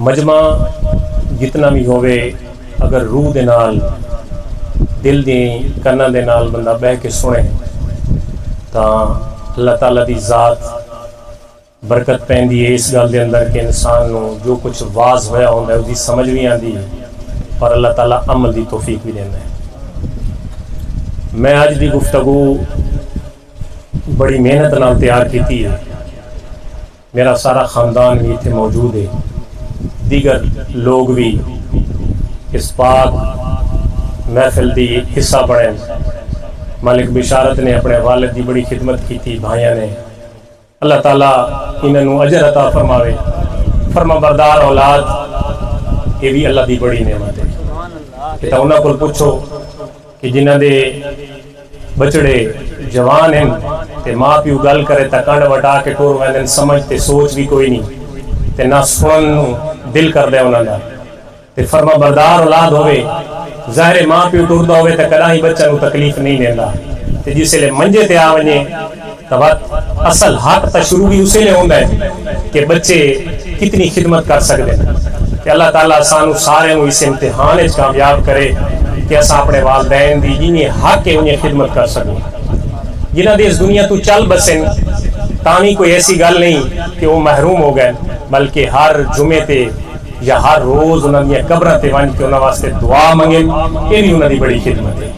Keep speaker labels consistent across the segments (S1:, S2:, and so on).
S1: مجمع جتنا بھی ہوئے اگر روح دے نال دل دی کناں دے نال بندہ بہ کے سنے تا اللہ تعالیٰ دی ذات برکت پیندی ہے اس گل دے اندر کہ انسان نو جو کچھ واز ہویا ہوندا ہے اس دی سمجھ بھی آندی ہے اور اللہ تعالیٰ عمل دی توفیق بھی دیندا ہے۔ میں آج دی گفتگو بڑی محنت نال تیار کیتی ہے، میرا سارا خاندان بھی اتنے موجود ہے، دیگر لوگ بھی اس پاک محفل دی حصہ بڑھیں۔ مالک بشارت نے اپنے والد دی بڑی خدمت کی تھی، بھائیاں نے، اللہ تعالیٰ انہوں اجر عطا فرماوے۔ فرما بردار اولاد یہ بھی اللہ دی بڑی نعمت ہے کہ تا انہاں کو پوچھو کہ جنہ دے بچڑے جوان ہیں تے ماں پیو گل کرے تا کنڈ وٹا کے ٹور ویندن، سمجھ تے سوچ بھی کوئی نہیں تے نہ سنن دل کر دے انہاں دا تے فرما بردار اولاد ہوئے ظاہر ماں پیو ٹردا ہوئے تے کدا ہی بچہ نو تکلیف نہیں دیندا تے جس لے منجے تے آ ونجے تب اصل حق تا شروع بھی اسے لے ہوندا ہے کہ بچے کتنی خدمت کر سکتے ہیں کہ اللہ تعالیٰ سانو سارے نو اس امتحان وچ کامیاب کرے کہ اساں اپنے والدین دی جنہیں حق ہے انہیں خدمت کر سکیں، جنہ دے اس دنیا تو چل بسیں تانی کوئی ایسی گل نہیں کہ وہ محروم ہو گئے، بلکہ ہر جمعے تے یا ہر روز انہاں دی قبراں تے ون کے انہاں واسطے دعا منگیں، یہ بھی انہاں دی بڑی خدمت ہے۔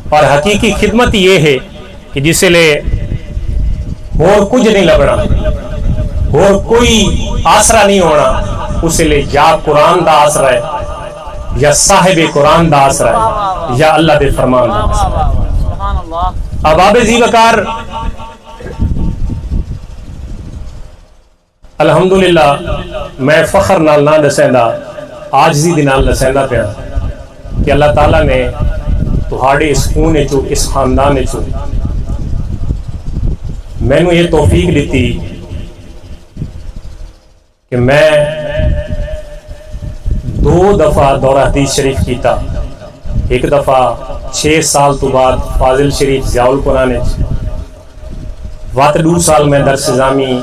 S1: اور حقیقی خدمت یہ ہے کہ جس لے اور کچھ نہیں لبنا، اور کوئی آسرا نہیں ہونا، اس لے یا قرآن دا آسرا ہے یا صاحب قرآن دا آسرا ہے یا اللہ دے فرمان دا آسرا ہے۔ اب آب زی وقار الحمدللہ میں فخر نال نہ دسیندا، عاجزی دی نال دسیندا پیا کہ اللہ تعالیٰ نے تہاڑے اس خون چو اس خاندان چو میں نے یہ توفیق دیتی کہ میں 2 دفعہ دورہ حدیث شریف کیتا، ایک دفعہ 6 سال تو بعد فاضل شریف ضیاء القرآن، وات 2 سال میں درس نظامی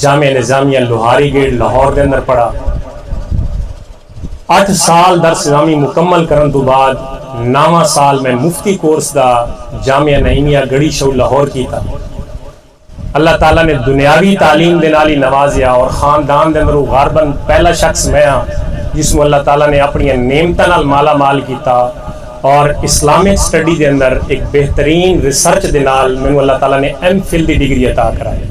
S1: جامعہ نظامیہ لوہاری گیٹ لاہور دے اندر پڑھا، 8 سال درس نظامی مکمل کرن تو بعد 9واں سال میں مفتی کورس دا جامعہ نعیمیہ گڑی شو لاہور کیتا۔ اللہ تعالیٰ نے دنیاوی تعلیم دے نال ہی نوازیا اور خاندان دے اندر غالباً پہلا شخص میں ہاں جس میں اللہ تعالیٰ نے اپنی نعمتاں نال مالا مال کیتا اور اسلامک سٹڈی دے اندر ایک بہترین ریسرچ دے نال میں اللہ تعالیٰ نے ایم فل دی ڈگری عطا کرائی۔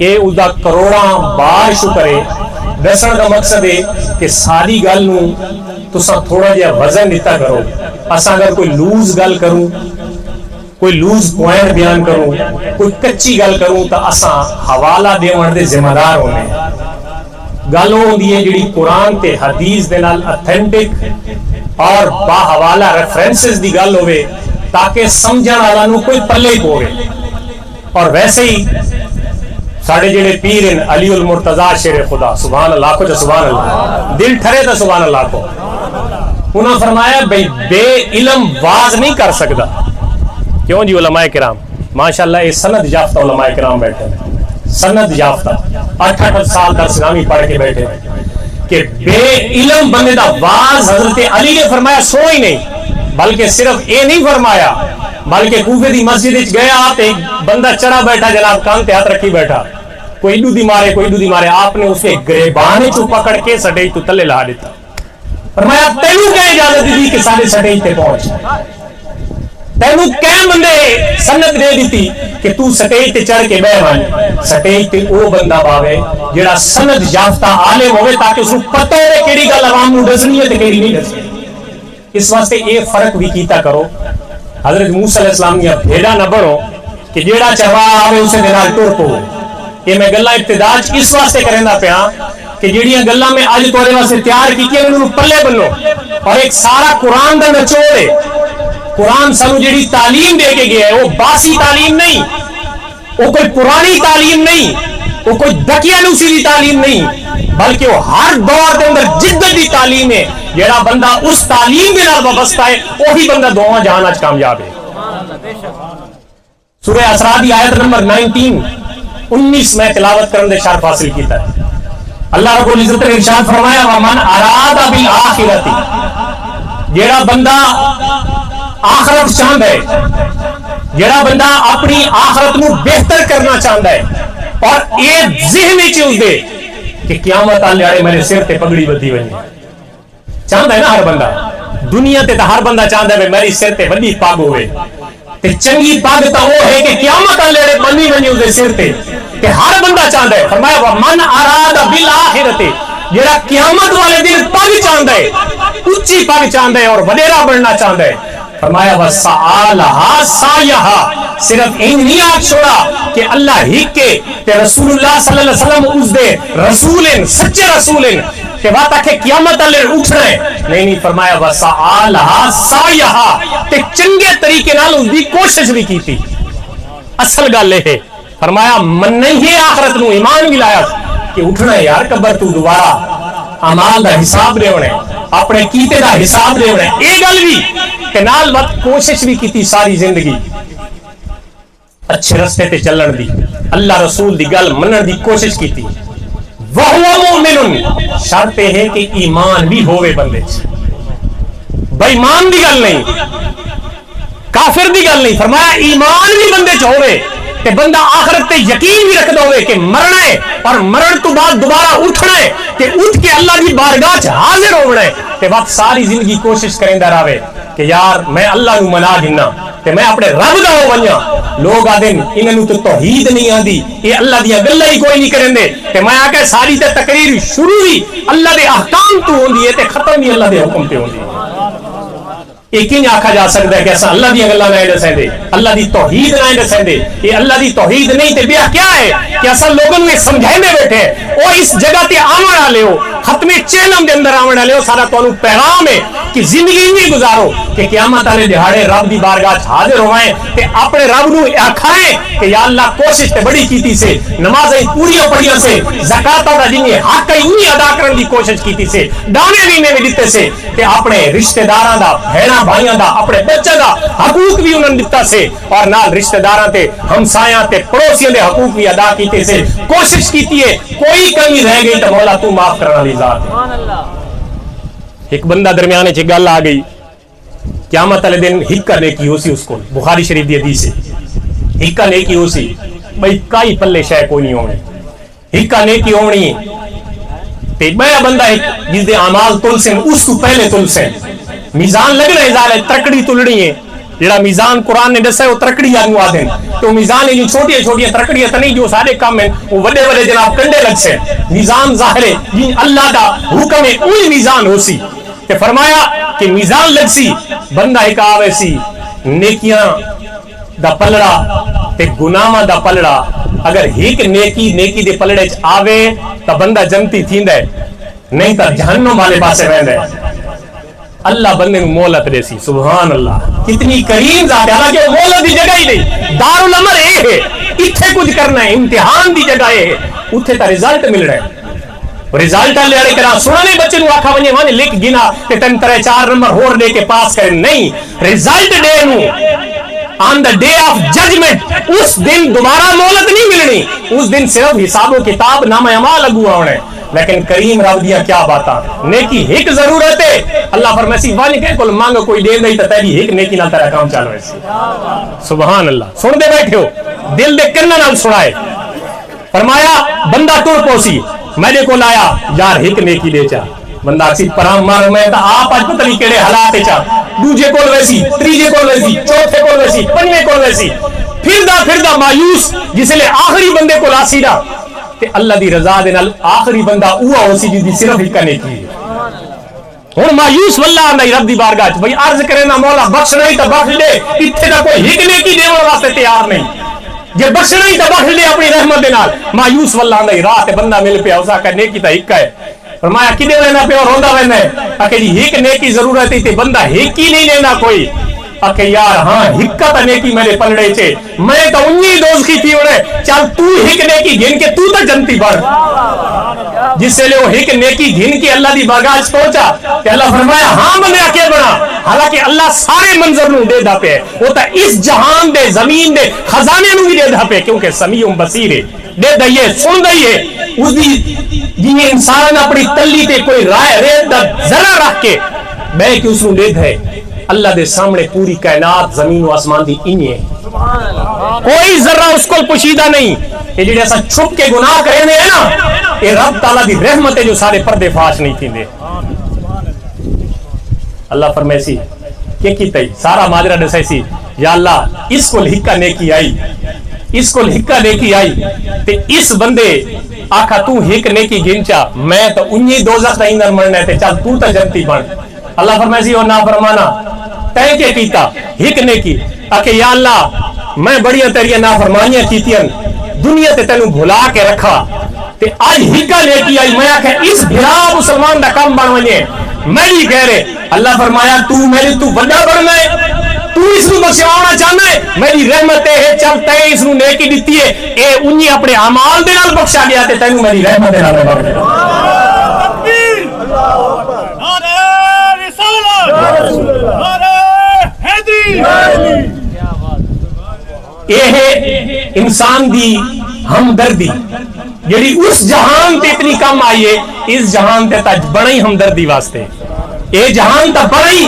S1: یہ اس دا کروڑاں بار شکر ہے۔ دسن کا مقصد ہے کہ ساری گل نو تساں تھوڑا جہا وزن دیتا کرو، اساں اگر کوئی لوز گل کروں، کوئی لوز پوائنٹ بیان کروں، کوئی کچی گل کروں تو اساں حوالہ دیون دے ذمہ دار ہونے۔ گل ہوندی ہے جڑی قرآن تے حدیث دے نال اتھینٹک اور با حوالہ ریفرنسز دی گل ہوئے تاکہ سمجھن والا نو کوئی پلے ہی پوے۔ اور ویسے ہی ساڑھے جڑے پیر ہیں علی المرتضیٰ شیر خدا، سبحان اللہ کو سبحان اللہ، دل ٹھرے تا سبحان اللہ کو، انہوں فرمایا بھئی بے علم واز نہیں کر سکتا۔ کیوں جی علماء کرام ماشاءاللہ یہ سند یافتہ علماء کرام بیٹھے ہیں، سند یافتہ 8 سال درس نامی پڑھ کے بیٹھے ہیں کہ بے علم بندے دا واز حضرت علی نے فرمایا سو ہی نہیں، بلکہ صرف یہ نہیں فرمایا بلکہ کوفے دی مسجد وچ گیا آپ ایک بندہ چڑھا بیٹھا، جناب کان تے ہاتھ رکھی بیٹھا، کوئی ایڈو دی مارے کوئی ایڈو دی مارے، آپ نے اسے گریبان چوں پکڑ کے سٹیج تو تلے لا دیتا، فرمایا تینوں کیا اجازت دی کہ سارے سٹیج تے پہنچ، تینوں کیا بندے سنت دے دیتی کہ تو سٹیج تے چڑھ کے بہ ون، سٹیج تے او بندہ باوے جڑا سند یافتہ عالم ہوئے تاکہ اس کو پتہ ہوئے کیڑی گل عوام نو دسنی ہے تے کیڑی نہیں دسنی۔ اس واسطے یہ فرق بھی کیتا کرو، حضرت موسیٰ علیہ السلام نے بھیڑا نہ بڑھو کہ جیڑا چوا آوے اسے دنال ٹور پو۔ یہ میں گلہ ابتداج اس واسطے کرنا پیا کہ جیڑیاں گلہ میں آج توڑے واسطے تیار کی کہ انہوں پلے بنو، اور ایک سارا قرآن دا نچوڑے۔ قرآن سانو جیڑی تعلیم دے کے گیا ہے وہ باسی تعلیم نہیں، وہ کوئی پرانی تعلیم نہیں، وہ کوئی دکیا نوسی دی تعلیم نہیں، بلکہ وہ ہر دور دے اندر جدت دی تعلیم ہے۔ جیڑا بندہ اس تعلیم کے نال وابستہ ہے وہی بندہ دوواں جہان اچ کامیاب ہے۔ سورہ اسراء دی آیت نمبر 19 میں تلاوت کرنے دے شرف حاصل کیتا ہے۔ اللہ رب العزت نے ارشاد فرمایا ومن اراد بالآخرۃ، جیڑا بندہ آخرت چاہتا ہے، جیڑا بندہ اپنی آخرت نو بہتر کرنا چاہتا ہے اور یہ ذہن وچ اس دے کہ قیامت والے آڑے میرے سر تے پگڑی بدھی ونجے، چاہتا ہے نا ہر بندہ، دنیا تے ہر بندہ چاہتا ہے میری سر تے وڈی پگ ہوئے، تے چنگی پگ تو وہ ہے کہ قیامت والے آڑے بنی ونجے اس دے سر تے، کہ ہر بندہ چاہتا ہے۔ فرمایا ومن اراد بالآخرۃ، جیڑا قیامت والے دن پگ چاہتا ہے، اونچی پگ چاہتا ہے اور وڈیرا بننا چاہتا ہے، فرمایا وسعالھا سعیھا، صرف این نہیں آگ چھوڑا کہ اللہ ہی کے تے رسول اللہ صلی اللہ علیہ وسلم اس دے رسولن سچے رسولن کہ بات آکھے قیامت والے اٹھنا ہے، نہیں فرمایا وسعالھا سعیھا، تے چنگے طریقے نال اس دی کوشش بھی کی تھی۔ اصل گل ہے فرمایا من نہیں ہے آخرت نو ایمان بھی لایا کہ اٹھنا ہے یار قبر تو دوبارہ اعمال دا حساب دے ہونے، اپنے کیتے دا حساب دے ہونے، اے گل بھی کہ نال وقت کوشش بھی کی تھی ساری زندگی اچھے رستے تے چلن دی، اللہ رسول دی گل منن دی کوشش کی تھی۔ وَهُوَ مُؤْمِنٌ، شرط ہے کہ ایمان بھی ہوئے بندے، بے ایمان دی گل نہیں، کافر دی گل نہیں، فرمایا ایمان بھی بندے چ ہوئے کہ بندہ آخرت تے یقین بھی رکھدا ہوئے کہ مرنا ہے اور مرن تو بعد دوبارہ اٹھنا ہے، کہ اٹھ کے اللہ دی بارگاہ چ حاضر ہونا ہے، کہ وقت ساری زندگی کوشش کریندا رہے کہ یار میں اللہ نو منا گنا تے میں اپنے رب دا ہو ونجا۔ لوگ آدن انہاں نو تو توحید نہیں آندی، یہ اللہ دی گلاں ہی کوئی نہیں کریندے، تے میں آ کے ساری تے تقریر شروع ہی اللہ دے احکام تو ہوندی ہے تے ختم بھی اللہ دے حکم تے ہوندی ہے۔ ایک ہی آکھا جا سکتا ہے کہ ایسا اللہ دی گلاں نہ دسیں دے، اللہ دی توحید نہ دسیں دے، یہ اللہ دی توحید نہیں تے بیا کیا ہے کہ اصل لوگوں نے سمجھائے بیٹھے او اس جگہ تے آون والے ہو، ختم چیلم دے اندر آون والے ہو، سارا تانوں پیغام ہے کہ زندگی نہیں گزارو کہ قیامت والے دہاڑے رب دی بارگاہ حاضر ہوئیں تے اپنے رب نو آکھائیں کہ یا اللہ کوشش تے بڑی کیتی سے، نمازیں پوری پڑھیاں سے، زکات دا جنہیں حق ہے انہی ادا کرن دی کوشش کیتی سے، دانے دینے بھی دتے سے، تے اپنے رشتہ داراں دا بہناں بھائیاں دا اپنے بچے دا حقوق بھی انہوں نے دتا سے، اور نال رشتہ داراں تے ہمسایاں تے پڑوسیاں دے حقوق بھی ادا کیتے سے، کوشش کیتی ہے، کوئی کمی رہ گئی تو مولا تو معاف کرنے والی ذات ہے۔ ایک بندہ درمیانے چ گل آ گئی، قیامت والے دن ہکا نیکی ہو سی اس کو، بخاری شریف دی حدیث ہے، ہکا نیکی ہو سی، بھائی کائی پلے شے کوئی نہیں ہونی، ہکا نیکی ہونی تے بڑا بندہ ایک جس دے اعمال تل سن اس تو پہلے تل سن، میزان لگنا ہے زال ترکڑی تلڑی ہے، جڑا میزان قرآن نے دسا ہے وہ ترکڑی آنگو آدھیں، تو میزان ہے جو چھوٹی چھوٹی ترکڑیاں تو نہیں جو سارے کام ہیں وہ بڑے بڑے جناب کنڈے لگ سے، میزان ظاہر ہے جن اللہ دا حکم ہے اوہی میزان ہو سی، تے فرمایا کہ میزان لگ سی، بندہ ایک آوے سی نیکیاں دا پلڑا تے گناہاں دا پلڑا، اگر ایک نیکی دے پلڑے چ آوے تو بندہ جنتی تھیندا ہے، نہیں تو جہنم والے پاسے رہندا ہے۔ اللہ بندے نو مہلت دے سی، سبحان اللہ، کتنی کریم ذات ہے، حالانکہ مہلت دی جگہ ہی نہیں، دار الامر اے ہے، اتھے کچھ کرنا ہے، امتحان دی جگہ ہے، اتھے تا رزلٹ مل رہا ہے، رزلٹ لے رہے کرا سنا نہیں بچے نو آکھا ونجے وہاں لکھ گنا تے تن 3-4 نمبر ہور دے کے پاس کرے، نہیں، رزلٹ دے نو on the day of judgment اس دن دوبارہ مہلت نہیں ملنی، اس دن صرف حساب و کتاب نامہ اعمال لگو ہونا ہے۔ لیکن کریم رب دیا کیا باتاں، نیکی ایک ضرورت ہے، اللہ فرماسی وانی کہ کل مانگو کوئی دے نہیں تو تیری ایک نیکی نال تیرا کام چالو ہے، سبحان اللہ، سن دے بیٹھے ہو، دل دے کنن نال سنائے۔ فرمایا بندہ ٹر پوسی میرے کو لایا یار ایک نیکی دے چا، بندہ اسی پرام مار میں تا آپ اج پتہ نہیں کیڑے حالات چا، دوجے کول ویسی، تریجے کول ویسی، چوتھے کول ویسی، پنجویں کول ویسی، پھردا مایوس جس لے آخری بندے کو لاسی دا تے اللہ دی رضا دے نال آخری بندہ اوہ ہو سی جس دی صرف ایک نیکی ہے۔ ہن مایوس واللہ آندا رب دی بارگاہ چ بھئی عرض کرے نا مولا بخش نہیں تے بخش دے، ایتھے دا کوئی ایک نیکی دیون واسطے تیار نہیں، جے بخش نہیں تے بخش دے اپنی رحمت دے نال۔ مایوس واللہ آندا راہ تے بندہ مل پیا اسا کہ نیکی تے ایک ہے، فرمایا کدے لینا پہ اور روندا ویندا ہے، کہ جی ایک نیکی ضرورت ہے تے بندہ ایک ہی نہیں لینا کوئی، کہ یار ہاں ہکا تا نیکی میرے پلڑے چے، میں تو انہی دوزخی تھی انہیں، چل تو ایک نیکی گھن کے تو تا جنتی بڑھ، جس سے لے وہ ایک نیکی گھن کے اللہ دی بارگاہ پہنچا کہ اللہ فرمایا ہاں بندے آکے بنا، حالانکہ اللہ سارے منظر نو دے دا پہ، وہ تا اس جہان دے زمین دے خزانے نو بھی دے دا پہ، کیونکہ سمیع بصیر ہے، دے دائیے سن دائیے، اس دی جی انسان اپنی تلی تے کوئی رائے ریت دا ذرا رکھ کے بے کے اس لے ہے اللہ دے سامنے پوری کائنات زمین و آسمان دی انہی ہے، کوئی ذرہ اس کو پوشیدہ نہیں. یہ جڑے ایسا چھپ کے گناہ کرنے ہیں نا، یہ رب تعالیٰ دی رحمت ہے جو سارے پردے فاش نہیں تھی دے. اللہ فرمائے سی کہ کیتا ہی سارا ماجرہ دسائی سی، یا اللہ اس کو لکھا نیکی آئی، اس کو لکھا نیکی آئی تے اس بندے آکھا تو ہک نیکی گنچا میں تو انہی دوزخ دا اندر مرنا ہے تے چل تو تا جنتی بن. اللہ فرمائے سی او نا فرمانا تین کے کیتا ہک نیکی آکے یا اللہ میں بڑیاں تیریاں نافرمانیاں کیتیاں دنیا تے تینوں بھلا کے رکھا تے آج ہکا نیکی آئی میں آکھا اس بھرا مسلمان دا کام بن ونجے میری کہہ رہے. اللہ فرمایا تو میری تو بڑا بڑھنا ہے، تو اس نو بخشوانا چاہنا ہے، میری رحمت ہے چل تے اس نو نیکی دیتی ہے اے انہی اپنے اعمال دے نال بخشا گیا تے تینوں میری رحمت دے نال بخشا گیا. یہ ہے انسان دی ہمدردی جڑی اس جہان تے اتنی کم آئی ہے، اس جہان تے تج بڑی ہمدردی واسطے، اے جہان تا بڑی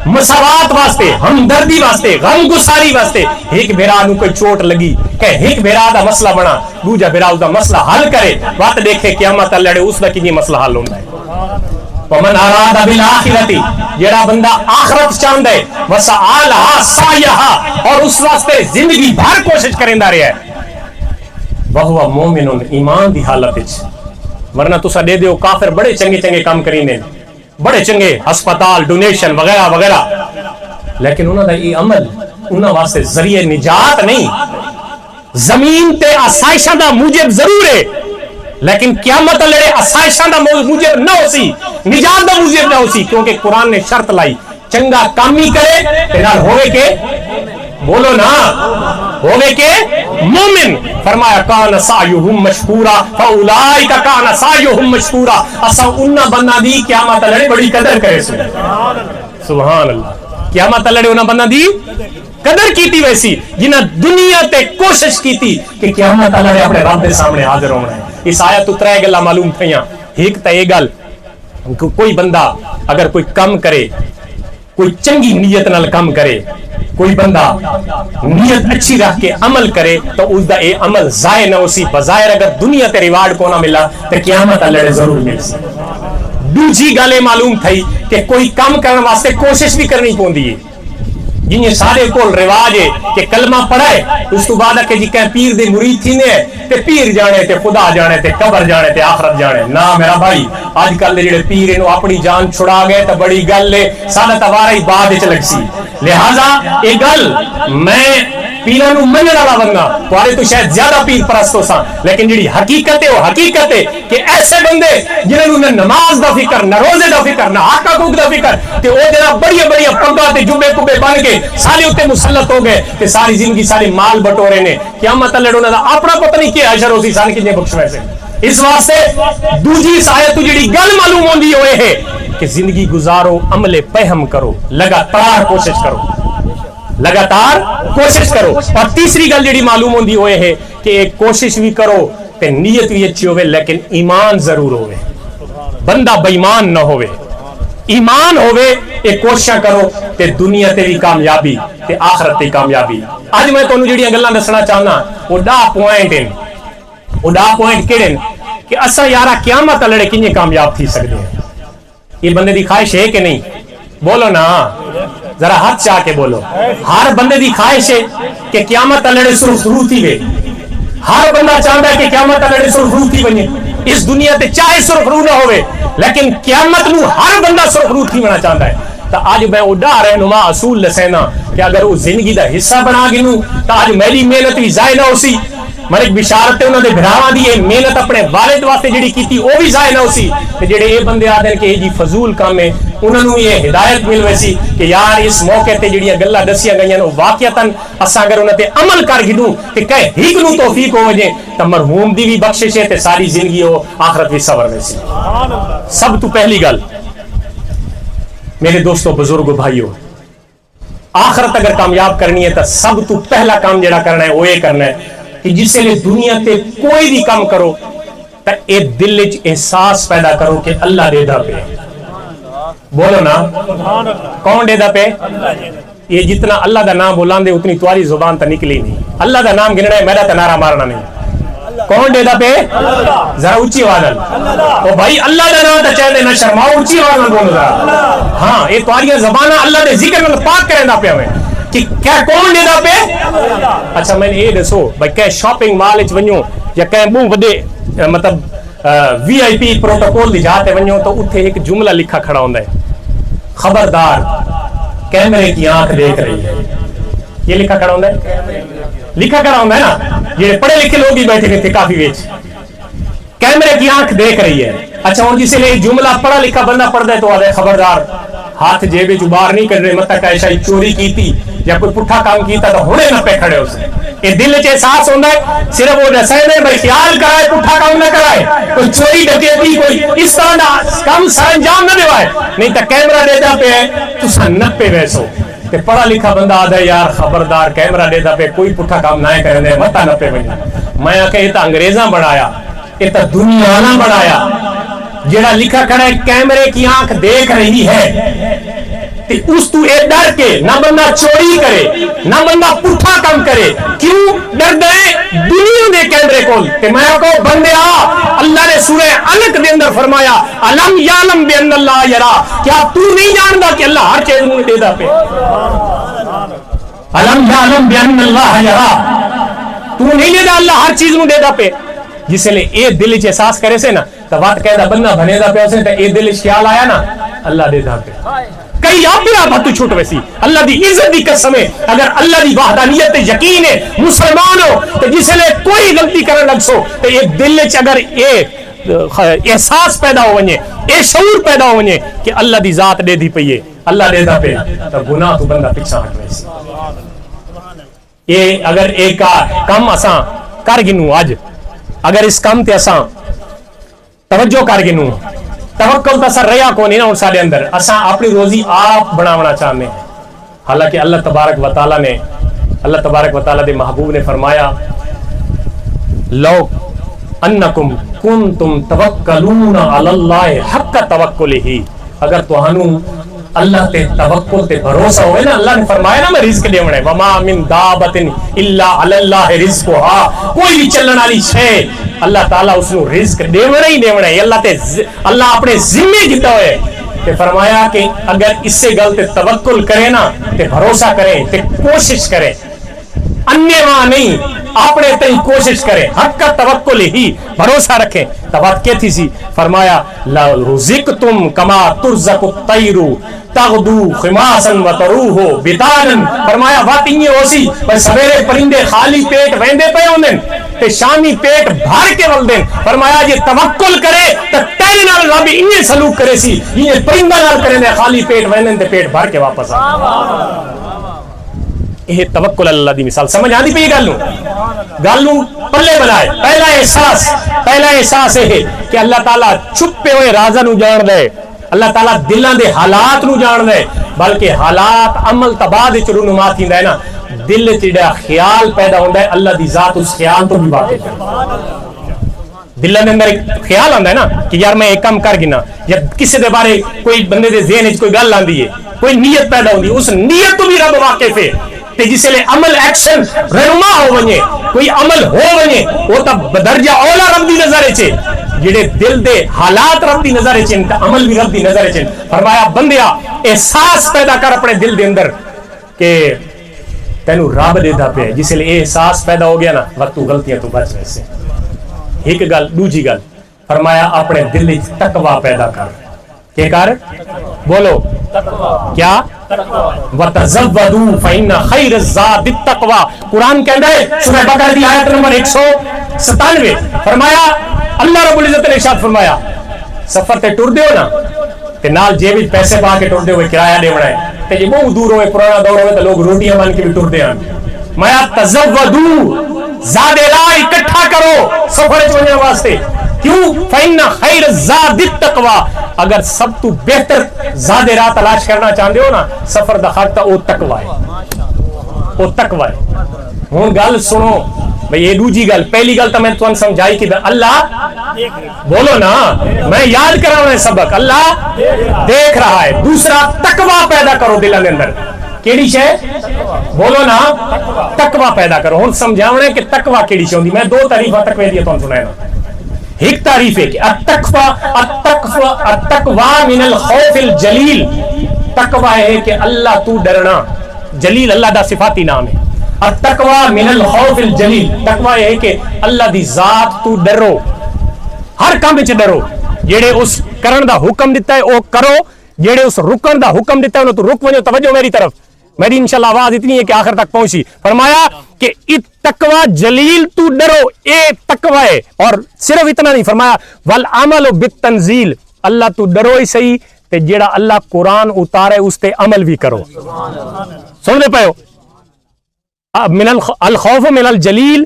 S1: مساوات واسطے، ہمدردی واسطے، غم گساری واسطے. ایک بھیرا نو کوئی چوٹ لگی کہ ایک بھیرا دا مسئلہ بنا، دوجا بھیرا اس دا مسئلہ حل کرے، وقت دیکھے قیامت لڑے اس دا کی مسئلہ حل ہوتا ہے. ومن اراد بالآخرت جڑا بندہ آخرت چاہندا ہے وسعالھا سعیھا اور اس واسطے زندگی بھر کوشش کریندا رہیا ہے، وہو مومن ایمان دی حالت وچ. ورنہ تسا دے دیو کافر بڑے چنگے چنگے کام کریندے، بڑے چنگے ہسپتال ڈونیشن وغیرہ وغیرہ، لیکن انہاں دا یہ عمل انہاں واسطے ذریعہ نجات نہیں. زمین تے آسائشاں دا موجب ضرور ہے لیکن قیامت لڑے آسائشاں دا موجب نہ ہو سی، نجات دا موجب نہ ہو سی، کیونکہ قرآن نے شرط لائی چنگا کام ہی کرے تے نال ہوئے کہ بولو نا ہوئے کہ مومن. فرمایا کان سعیہم مشکورا فاولئک کان سعیہم مشکورا. اساں انہاں بندہ دی قیامت لڑے بڑی قدر کرے سبحان اللہ. قیامت لڑے انہاں بندہ دی قدر کیتی ویسی جنہاں دنیا تے کوشش کیتی کہ قیامت لڑے اپنے رب دے سامنے حاضر ہونا ہے. اس آیت ترے گلاں معلوم تھیاں. ایک تے یہ گل کوئی بندہ اگر کوئی کام کرے، کوئی چنگی نیت نال کام کرے، کوئی بندہ نیت اچھی رکھ کے عمل کرے تو اس دا اے عمل ضائع نہ ہو سی. بظاہر اگر دنیا تے ریوارڈ کو نہ ملا تو قیامت لڑے ضرور مل سی. دوسری گل معلوم تھی کہ کوئی کام کرنے واسطے کوشش بھی کرنی پوندی ہے. جن سارے کول رواج ہے کہ کلمہ پڑھائے اس تو بعد کہ جی کہیں پیر دے مرید تھی نے تے پیر جانے تے خدا جانے تے قبر جانے تے آخرت جانے. نا میرا بھائی آج کل دے جڑے پیر انہوں اپنی جان چھڑا گئے تو بڑی گل لے سادہ توارہ ہی بعد وچ لگ سی. لہذا ایک گل میں پیروں نو منن والا بندہ تھوڑے تو شاید زیادہ پیر پرست ہو سا، لیکن جڑی حقیقت ہے وہ حقیقت ہے کہ ایسے بندے جنہوں نے نماز دا فکر نہ روزے دا فکر نہ حق حقوق دا فکر تے وہ جناب بڑی بڑی پگاں تے جبے کبے بن کے سارے اتنے مسلط ہو گئے تے ساری زندگی سارے مال بٹورے نے قیامت لڑ انہاں دا اپنا پتہ نہیں کیا اشر ہوسی سان کنے بخش ویسے. اس واسطے دوجی آیت تو جڑی گل معلوم ہوندی ہوئے ہے کہ زندگی گزارو عمل پہم کرو، لگاتار کوشش کرو، لگاتار کوشش کرو. اور تیسری گل جڑی معلوم ہوندی ہوئے ہے کہ ایک کوشش بھی کرو تے نیت بھی اچھی ہوئے لیکن ایمان ضرور ہوئے، بندہ بے ایمان نہ ہوئے، ایمان ہوئے. ایک کوششاں کرو تے دنیا تے بھی کامیابی تے آخرت تے کامیابی. آج میں تانوں جڑیاں گلاں دسنا چاہنا وہ 10 پوائنٹ ہیں. وہ 10 پوائنٹ کیڑے کہ اساں یارا قیامت لڑے کنے کامیاب تھی سکدے ہیں. یہ بندے دی خواہش ہے کہ نہیں؟ بولو نا ذرا ہاتھ چاہ کے بولو. ہر بندے دی خواہش ہے کہ قیامت لڑے سرخرو تھی وے. ہر بندہ چاہتا ہے کہ قیامت لڑے سرخرو تھی بنے. اس دنیا تے چاہے سرخرو نہ ہوئے لیکن قیامت نو ہر بندہ سرخرو تھی بنا چاہتا ہے. تو آج میں اڈا رہنما اصول لسینا کہ اگر وہ زندگی دا حصہ بنا گنوں تو آج میری محنت بھی ضائع نہ ہو سی. میں ایک بشارت انہوں نے بھراواں دی یہ محنت اپنے والد واسطے جڑی کیتی وہ بھی ضائع نہ ہو سی. تے جڑے یہ بندے آدھے کہ یہ جی فضول کام ہے انہوں نے یہ ہدایت مل ویسی کہ یار اس موقع تے جڑیاں گلاں دسیاں گئیاں نو واقعتاً اساں اگر انہاں تے عمل کر گھدوں کہ کہے ہک نو توفیق ہو وجے تے مرحوم دی بھی بخشش ہے تے ساری زندگی ہو آخرت بھی صبر ویسی. سب تو پہلی گل میرے دوستو بزرگو بھائیو، آخرت اگر کامیاب کرنی ہے تو سب تو پہلا کام جڑا کرنا ہے وہ یہ کرنا ہے کہ جس سے دنیا تے کوئی بھی کام کرو تو اے دل وچ احساس پیدا کرو کہ اللہ دے دا پہ. بولو نا کون دے دا پہ؟ یہ جتنا اللہ دا نام بولان دے اتنی تمہاری زبان تا نکلی نہیں. اللہ دا نام گننا ہے, میرا تا نعرہ مارنا نہیں. کون دے دا پہ؟ ذرا اونچی آواز او بھائی اللہ دا نام تا چاہتے نہ شرماؤ, اونچی آواز بولو ذرا. ہاں یہ تمہاری زبان اللہ دے ذکر میں پاک کریں دا پہ ہمیں کہ کیا کون دے دا پہ. اچھا میں نے یہ دسو بھائی کہ شاپنگ مال وچ ونجو یا کہیں بوں وڈے مطلب وی آئی پی پروٹوکول دی جاتے ونجو تو اتھے ایک جملہ لکھا کھڑا ہوندا ہے, خبردار کیمرے کی آنکھ دیکھ رہی ہے. یہ لکھا کھڑا ہوندا ہے, لکھا کھڑا ہوندا ہے نا. یہ پڑھے لکھے لوگ ہی بیٹھے تھے کافی ویچ, کیمرے کی آنکھ دیکھ رہی ہے. اچھا ہوں جسے لئے جملہ پڑھا لکھا بندہ پڑھ دے تو آدھے خبردار ہاتھ جیبے جو باہر نہیں کر رہے, مطلب کہ ایسا ہی چوری کی تھی یا کوئی پٹھا کام کیتا تو ہونے نہ پہ کھڑے اسے. یہ دل چے احساس ہوندہ ہے صرف وہ نسائے میں بھائی خیال کرائے پٹھا کام نہ کرائے, کوئی چوری ڈکیتی کوئی اس طرح نہ کام سر انجام نہ دیوائے. نہیں تو کیمرہ دے دا پہ ہے تو سنت پہ ویسو کہ پڑھا لکھا بندہ آدھا یار خبردار کیمرہ دے دا پہ کوئی پٹھا کام نہ کریں دے متا نہ پہ بنی. میں آکے یہ تا انگریزاں بڑھایا, یہ تا دنیا نہ بڑھایا. جڑا لکھا کھڑا ہے کیمرے کی آنکھ دیکھ رہی ہے تے اس تو اے ڈر کے نہ بندہ چوری کرے نہ بندہ پٹھا کام کرے. کیوں ڈر دے دنیا دے کیمرے کول. تے میں کو بندے اللہ نے سورہ علق دے اندر فرمایا علم یعلم بان اللہ یرا, کیا تو نہیں جاندا کہ اللہ ہر چیز نوں دے دا پہ. علم یعلم بان اللہ یرا, تو نہیں دے دا اللہ ہر چیز نوں دے دا پہ. جس لئے اے دل وچ احساس کرے سے نا تو بات کہہ دا بندہ بنے دا پہ اسے تے اے دل وچ خیال آیا نا اللہ دے دا پہ. کئی آپ باتو چھوٹ ویسی اللہ دی عزت دی قسم ہے. اگر اللہ دی وحدانیت یقین ہے مسلمان ہو تو جس لئے کوئی غلطی کرنے لگ سو تو یہ دل وچ اگر یہ احساس پیدا ہو ونجے, یہ شعور پیدا ہو ونجے کہ اللہ دی ذات دے دی پئی ہے, اللہ دے دا پہ, تو گناہ تو بندہ پیچھا ہٹ ویسی. یہ اگر ایک کم اساں کر گنوں آج, اگر اس کام تے اساں توجہ کر گنوں, توکل تا سر ریا کو نہیں نا ان سارے اندر, اساں اپنی روزی آپ بناونا چاہتے ہیں. حالانکہ اللہ تبارک و تعالی دے محبوب نے فرمایا لو انکم کنتم توکلون علی اللہ حق توکلہ, اگر توہانوں اللہ تے توکل تے بھروسہ ہوئے نا, اللہ نے فرمایا نا میں رزق دے ونے وما من دابت الا علی اللہ رزقها, کوئی بھی چلن والی شے اللہ تعالیٰ اس کو رزق دے ونے ہی دے ونے. اللہ اپنے ذمے کیتا ہوئے کہ فرمایا کہ اگر اس سے گل تے توکل کرے نا تے بھروسہ کرے تے کوشش کرے, انیہ وہاں نہیں اپنے تے کوشش کرے, حق کا توکل ہی بھروسہ رکھیں. تو بات کیا تھی سی, فرمایا لا رزقتم کما ترزق الطیر تغدو خماسا وتروح بطانا, فرمایا بات یہ ہو سی بس سویرے پرندے خالی پیٹ ویندے پے ہوندن تے شامی پیٹ بھر کے ولدن. فرمایا جی توکل کرے تے تیرے نال رب انہی سلوک کرے سی, یہ پرندہ نال کرے نے خالی پیٹ ویندن تے پیٹ بھر کے واپس آ. یہ توکل اللہ دی مثال سمجھ آندی پئی گل نوں پلے بنائے. پہلا احساس ہے کہ اللہ تعالیٰ چھپے ہوئے رازاں نوں جان دے, اللہ تعالیٰ دلاں دے حالات نوں جان دے, بلکہ حالات عمل تباہ وچ رونما تھیندا ہے نا, دل وچ جڑا خیال پیدا ہوندا ہے اللہ دی ذات اس خیال تو بھی واقف ہے. دل دے اندر ایک خیال آندا ہے نا کہ یار میں ایک کام کر گنا, یا کسی دے بارے کوئی بندے دے ذہن وچ کوئی گل آندی ہے, کوئی نیت پیدا ہوندی ہے, اس نیت تو بھی رب واقف ہے. تے جس لئے عمل ایکشن رہنما ہو ونجے, کوئی عمل ہو ونجے, وہ تا بدرجہ اولا رب دی نظر چے, جڑے دل دے حالات رب دی نظر چے تے عمل بھی رب دی نظر چے. فرمایا بندیا احساس پیدا کر اپنے دل دے اندر کہ تینوں رب دے دا پہ. جس لئے احساس پیدا ہو گیا نا وقت تو غلطیاں تو بچ ویسے. ایک گل دوجی گل فرمایا اپنے دل وچ تقوی پیدا کر. کیا کر بولو کیا وَتَزَوَّدُوا فَإِنَّ خَيْرَ الزَّادِ التَّقْوَىٰ. قرآن کہندا ہے سورہ بقرہ دی آیت نمبر 197, فرمایا اللہ رب العزت نے ارشاد فرمایا سفر تے ٹر دیو نا تے نال جیب وچ پیسے پا کے ٹر دیو, کرایہ دیونا ہے تے جے بہت دور ہوئے پرانا دور ہوئے تے لوگ روٹیاں بن کے بھی ٹر دیاں. میں تزودوا زاد لا اکٹھا کرو سفر وچ جانے واسطے. کیوں فإن خیر الزاد التقویٰ, اگر سب تو بہتر زاد راہ تلاش کرنا چاہتے ہو نا سفر دا خاطہ او تقویٰ ہے, او تقویٰ ہے. ہن گل سنو بھئی یہ دوجی گل. پہلی گل تو میں تمہیں سمجھائی کہ اللہ بولو نا, میں یاد کرا ہوں سبق, اللہ دیکھ رہا ہے. دوسرا تقوی پیدا کرو دلوں کے اندر. کیڑی شے بولو نا, تقوی پیدا کرو. ہن سمجھاونا ہے کہ تقوی کیڑی شے ہوندی. میں دو تعریفاں تقوی دی تمہیں سنایا. ایک تعریف ہے کہ التقوی من الخوف الجلیل. تقوی ہے کہ اللہ تو ڈرنا. جلیل اللہ دا صفاتی نام ہے. التقوی من الخوف الجلیل. تقوی ہے کہ اللہ دی ذات تو ڈرو, ہر کام وچ ڈرو. جڑے اس کرن دا حکم دیتا ہے او کرو, جڑے اس رکن دا حکم دیتا ہے انہوں تو رک ونجو. توجہ میری طرف, میری انشاءاللہ آواز اتنی ہے کہ آخر تک پہنچی. فرمایا کہ تقوی جلیل تو ڈرو, اے تقوی ہے. اور صرف اتنا نہیں, فرمایا والعمل بالتنزیل. اللہ تو ڈرو ہی صحیح تے جڑا اللہ قرآن اتارے اس تے عمل بھی کرو. سمجھے پائے ہو, من الخوف من الجلیل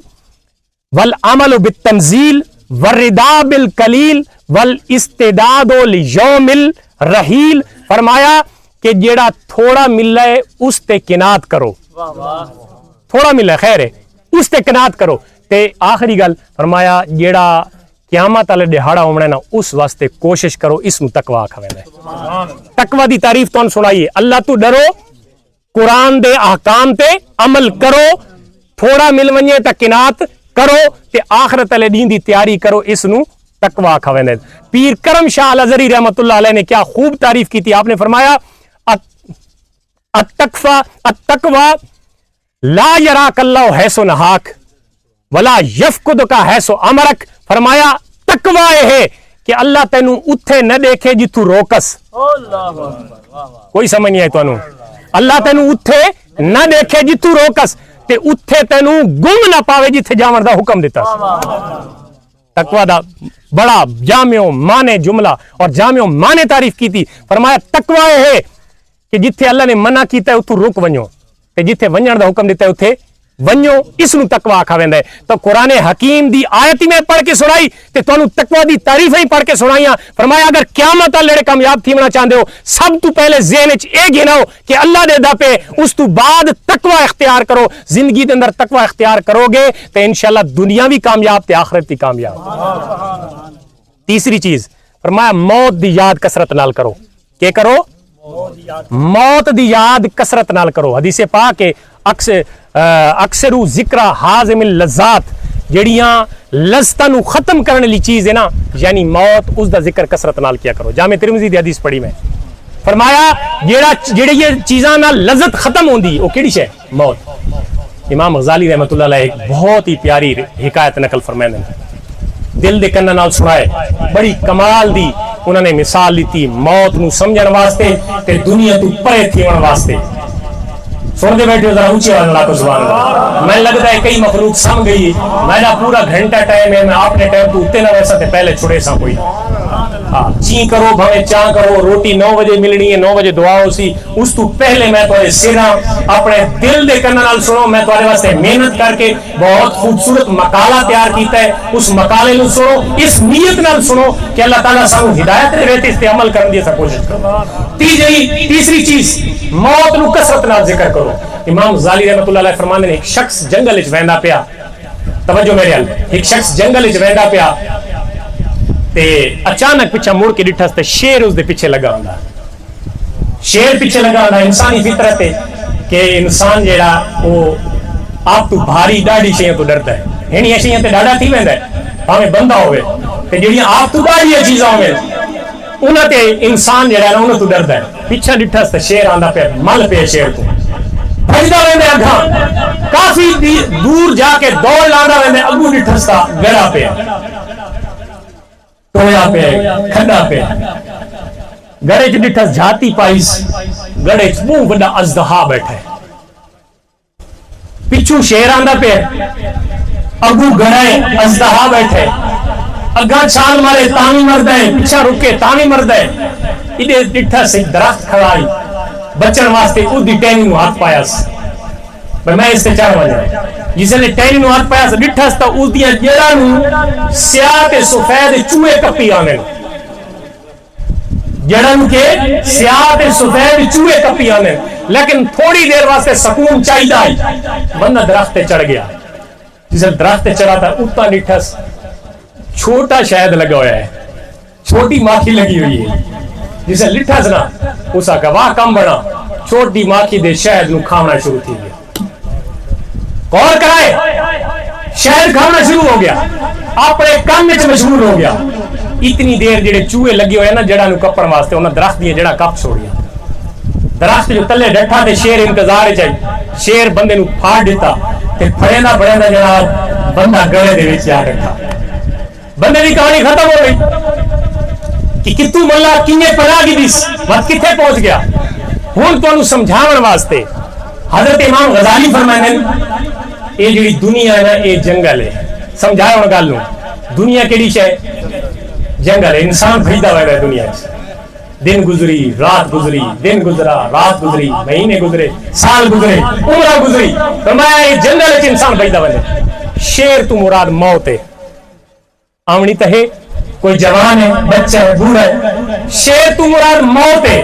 S1: والعمل بالتنزیل والرضا بالقلیل والاستعداد لیوم الرحیل. فرمایا کہ جیڑا تھوڑا ملا ہے اس تے قناعت کرو. تھوڑا ملا ہے خیر ہے, اس تے قناعت کرو. تے آخری گل فرمایا جیڑا قیامت والے دہاڑا ہونا ہے نا اس واسطے کوشش کرو. اس نو تقوی آکھا ویندا ہے. تقوی دی تعریف تانوں سنائیے. اللہ تو ڈرو, قرآن دے احکام تے عمل کرو, تھوڑا مل ونجے تے قناعت کرو, تے آخرت والے دین دی تیاری کرو. اس نو تقوی آکھا ویندا ہے. پیر کرم شاہ الازہری رحمۃ اللہ علیہ نے کیا خوب تعریف کی تھی. آپ نے فرمایا التقوی لا یراک اللہ حیث نہاک ولا یفقدک حیث امرک. فرمایا تقوی ہے کہ اللہ تینوں اتھے نہ دیکھے جتھوں روکس. کوئی سمجھ نہیں آئی تانوں. اللہ تینوں اتھے نہ دیکھے جتھوں روکس تے اتھے تینوں گم نہ پاوے جتھے جاون دا حکم دیتا. تقوی دا بڑا جامع معنی جملہ اور جامع معنی تعریف کی تھی. فرمایا تقوی ہے کہ جتھے اللہ نے منع کیتا ہے اتھوں رک ونجو, تے جتھے ونجن دا حکم دیتا ہے اتھے ونجو. اس نو تقوی آکھا ویندا ہے. تو قرآن حکیم دی آیت میں پڑھ کے سنائی تے تانوں تقوی دی تعریفیں ہی پڑھ کے سنائیاں. فرمایا اگر قیامت والے کامیاب تھیونا چاہندے ہو سب تو پہلے ذہن وچ اے گناؤ کہ اللہ دے دا پہ, اس تو بعد تقوی اختیار کرو. زندگی دے اندر تقوی اختیار کرو گے تے انشاءاللہ دنیا بھی کامیاب تے آخرت بھی کامیاب. تیسری چیز فرمایا موت دی یاد کثرت نال کرو. کہ کرو؟ موت دی یاد کثرت نال کرو. حدیث پاک ہے اکثر ذکر حازم اللذات, جڑیاں لذتاں نو ختم کرنے لی چیز ہے نا, یعنی موت, اس دا ذکر کثرت نال کیا کرو. جامع ترمذی دی حدیث پڑھی میں. فرمایا جڑی یہ چیزاں نال لذت ختم ہوندی او کیڑی شے؟ موت. امام غزالی رحمۃ اللہ علیہ ایک بہت ہی پیاری حکایت نقل فرمائے ہیں, دل دے کناں نال سنائے, بڑی کمال دی انہوں نے مثال لیتی موت نو سمجھن واسطے تے دنیا تو پرے تھیون واسطے. سن دے بیٹھے ذرا اونچی آواز نال سبحان اللہ. میں لگتا ہے کئی مخلوق سم گئی. میرا پورا گھنٹہ ٹائم ہے, میں اپنے ٹائم تو اتے نہ ویسا تے پہلے چھڑے سا کوئی. ہاں چین کرو بھویں چاں کرو, روٹی 9 بجے ملنی ہے, 9 بجے دعا ہو سی, اس تو پہلے میں تھوڑے سینا اپنے دل دے کناں نال سنو. میں تھوڑے واسطے محنت کر کے بہت خوبصورت مقالہ تیار کیتا ہے. اس مقالے نو سنو, اس نیت نال سنو کہ اللہ تعالیٰ سانو ہدایت دے رہتے اس تے عمل کرن دی کوشش کرو. تیسری چیز موت نو کثرت نال ذکر کرو. امام غزالی رحمۃ اللہ علیہ فرمانے نے ایک شخص جنگل وچ ویندا پیا. توجہ میرے ال, ایک شخص جنگل وچ ویندا پیا تے اچانک پیچھے مڑ کے ڈٹھس تے شیر اس دے پیچھے لگا ہوندا. شیر پیچھے لگا ہوندا. انسانی فطرت ہے کہ انسان جیڑا وہ آپ تو بھاری ڈاڑی شیاں تو ڈردا ہے. ہنی شیاں تے ڈاڑا تھی ویندا ہے بھاویں بندہ ہوے, تے جڑیاں آپ تو ڈاڑی چیزاں ہوے انہاں تے انسان جیڑا نا انہاں تو ڈردا ہے. پیچھے ڈٹھس تے شیر آندا پیا, مل پیا شیر تو بھجدا ویندا اگاں, کافی دور جا کے دوڑ لاندا ویندا, اگوں ڈٹھس تا گڑا پیا, ٹویا پہ کھڈا پہ, گڑے چ ڈٹھس جھاتی پائیس, گڑے چ منہ وڈا اژدہا بیٹھا ہے, پچھو شیر آندا پہ, اگوں گڑے اژدہا بیٹھے, اگاں چھال مارے تاوی مردا ہے, پیچھا رکے تاوی مردا ہے. ادھے ڈٹھس ایک درخت کھڑائی بچن واسطے, اودی ٹہنی نو ہاتھ پایاس میں اس تے چڑھ وجا. جس نے ٹہنی نو ہاتھ پایاس ڈٹھس تا اس دیاں جڑاں نو سیاہ تے سفید چوہے کپی آنے, جڑاں نو کہ سیاہ تے سفید چوہے کپی آنے. لیکن تھوڑی دیر واسطے سکون چاہیدا ہے, بندہ درخت تے چڑھ گیا. جس درخت چڑھا تھا اتنا ڈٹھس چھوٹا شہد لگا ہوا ہے, چھوٹی ماکھی لگی ہوئی ہے. جسے لٹھس نا اس کا واہ کم بنا, چھوٹی ماکھی دے شہد نو کھانا شروع تھی گیا. غور کرائے, شہد کھانا شروع ہو گیا, اپنے کام میں مشغول ہو گیا. اتنی دیر جڑے چوہے لگے ہوئے نا جڑا نو کپڑ واسطے, انہاں درخت دی جڑا کپ چھوڑیا. درخت جو تلے ڈٹھا تے شیر انتظار چاہیے, شیر بندے نو پھاڑ دیتا تے پھڑینا پڑینا جناب بندہ گلے دے وچ آ رکھا. بندے دی کہانی ختم ہو گئی کہ کتوں ملا کینے پڑا گئی دس وقت کتنے پہنچ گیا. ہن تانوں سمجھاون واسطے حضرت امام غزالی فرماندے اے جڑی دنیا ہے نا اے جنگل ہے. سمجھایا ہن گل نو, دنیا کیڑی شے؟ جنگل ہے. انسان بھیجدا ہوا ہے دنیا وچ, دن گزری رات گزری, دن گزرا رات گزری, مہینے گزرے سال گزرے عمرہ گزری. فرمایا یہ جنگل وچ انسان بھیجدا ہوا ہے. شیر تو مراد موت ہے, آمنی تے ہے کوئی جوان ہے بچہ ہے بوڑھا ہے. شیر تو مراد موت ہے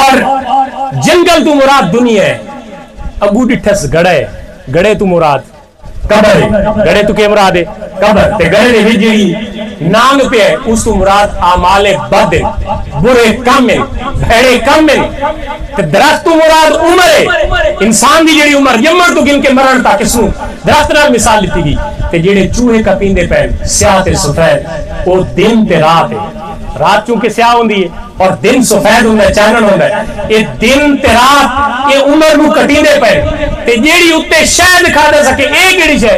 S1: اور جنگل تو مراد دنیا ہے. اگو ڈٹھس گڑے, گڑے تو مراد قبر ہے. گڑے تو کیا مراد ہے؟ قبر. تے گڑے دے وچ جڑی نام پہ ہے اس تو مراد اعمال بد, برے کام ہیں, بھڑے کام ہیں. تے درخت تو مراد عمر ہے, انسان دی جڑی عمر یمر تو گن کے مرن تک کس نو درخت نال مثال دتی گئی. تے جڑے چوہے کا پیندے پے سیاہ تے سفید او دن تے رات ہے. رات چونکہ سیاہ ہوندی ہے اور دن سفید ہوندا ہے, چانن ہوندا ہے. اے دن تے رات اے عمر نو کٹیندے پے تے جیڑی اوتے شہد کھا دے سکے اے کیڑی شے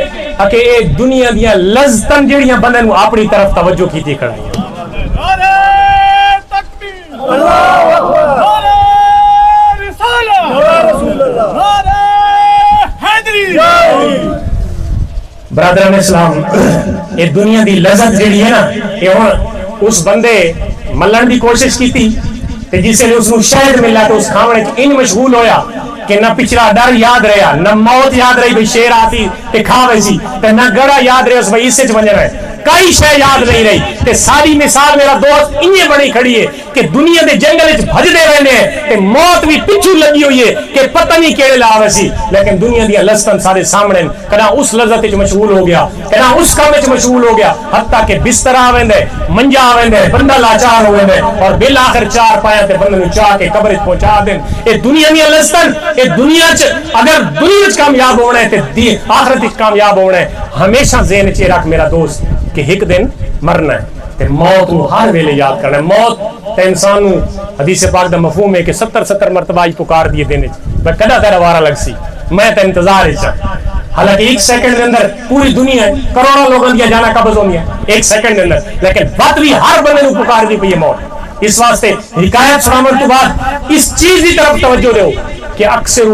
S1: کہ اے دنیا دیاں لذتاں جیڑیاں بندے نو اپنی طرف توجہ کیتی کھڑی.
S2: نعرہ تکبیر, اللہ اکبر, نعرہ رسالت, نعرہ رسول اللہ, نعرہ حیدری.
S1: برادران اسلام, یہ دنیا دی لذت جیڑی ہے نا یہ ہن اس بندے ملن دی کوشش کیتی تے جس نے اس نو شہد ملا تو اس کھاونے ان مشغول ہویا کہ نہ پچھلا ڈر یاد رہا, نہ موت یاد رہی بھئی شیر آتی تے کھاوے سی, تے نہ گڑا یاد رہے اس بھئی اس سے چ ونجنا ہے, کئی شے یاد نہیں رہی. تے ساری مثال میرا دوست انہیں بڑی کھڑی ہے کہ دنیا دے جنگل وچ بھجدے رہنے ہیں تے موت بھی پچھو لگی ہوئی ہے کہ پتہ نہیں کیڑے لاوے سی, لیکن دنیا دی لذتاں سارے سامنے. کنا اس لذت وچ مشغول ہو گیا, کنا اس کام وچ مشغول ہو گیا, حتیٰ کہ بستر آویندے, منجا آویندے, بندہ لاچار ہوویندے اور بالآخر چار پایا تے بندے نوں چاہ کے قبر وچ پہنچا دین. اے دنیا دی لذتاں, اے دنیا چ اگر دنیا وچ کامیاب ہونا ہے تے آخرت وچ کامیاب ہونا ہے. ہمیشہ ذہن وچ رکھ میرا دوست کہ ایک دن مرنا ہے تے موت نو ہر ویلے یاد کرنا ہے. موت تے انسان نو حدیث پاک دا مفہوم ہے کہ 70 مرتبہ اج پکار دیے دن وچ میں کدا تیرا وارا لگ سی, میں تے انتظار وچ. حالانکہ ایک سیکنڈ دے اندر پوری دنیا کروڑوں لوگوں دی جانا قبض ہوندی ہے ایک سیکنڈ دے اندر, لیکن وقت بھی ہر بندے نو پکار دی پئی ہے موت. اس واسطے حکایت سناون تو بعد اس چیز دی طرف توجہ دیو کہ اکثر